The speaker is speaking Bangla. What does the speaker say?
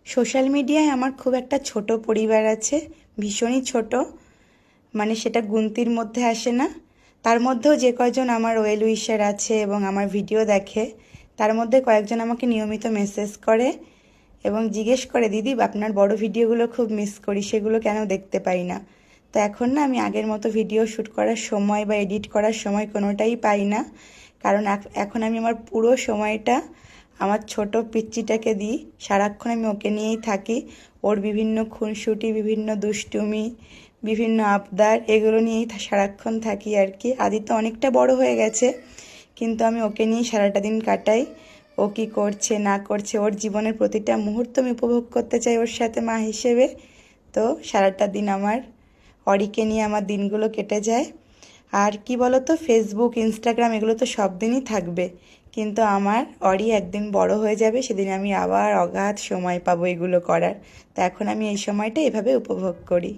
সোশ্যাল মিডিয়ায় আমার খুব একটা ছোট পরিবার আছে, ভীষণই ছোট, মানে সেটা গুনতির মধ্যে আসে না। তার মধ্যেও যে কয়জন আমার ওয়েল উইশার আছে এবং আমার ভিডিও দেখে, তার মধ্যে কয়েকজন আমাকে নিয়মিত মেসেজ করে এবং জিজ্ঞেস করে, দিদি আপনার বড় ভিডিওগুলো খুব মিস করি, সেগুলো কেন দেখতে পাই না। তো এখন না আমি আগের মতো ভিডিও শ্যুট করার সময় বা এডিট করার সময় কোনোটাই পাই না, কারণ এখন আমি আমার পুরো সময়টা আমার ছোট পিচ্চিটাকে দিই। সারাক্ষণ আমি ওকে নিয়েই থাকি, ওর বিভিন্ন খুনসুটি, বিভিন্ন দুষ্টুমি, বিভিন্ন আবদার, এগুলো নিয়েই সারাক্ষণ থাকি আর কি। আদি তো অনেকটা বড় হয়ে গেছে, কিন্তু আমি ওকে নিয়েই সারাটা দিন কাটাই। ও কী করছে না করছে, ওর জীবনের প্রতিটা মুহূর্ত আমি উপভোগ করতে চাই ওর সাথে মা হিসেবে। তো সারাটা দিন আমার অরিকে নিয়ে আমার দিনগুলো কেটে যায়। আর কি বলতো, ফেসবুক, ইনস্টাগ্রাম এগুলো তো সব দিনই থাকবে, কিন্তু আমার অরি একদিন বড় হয়ে যাবে, সেদিন আমি আবার অগাধ সময় পাবো এগুলো করার। তো এখন আমি এই সময়টা এভাবে উপভোগ করি।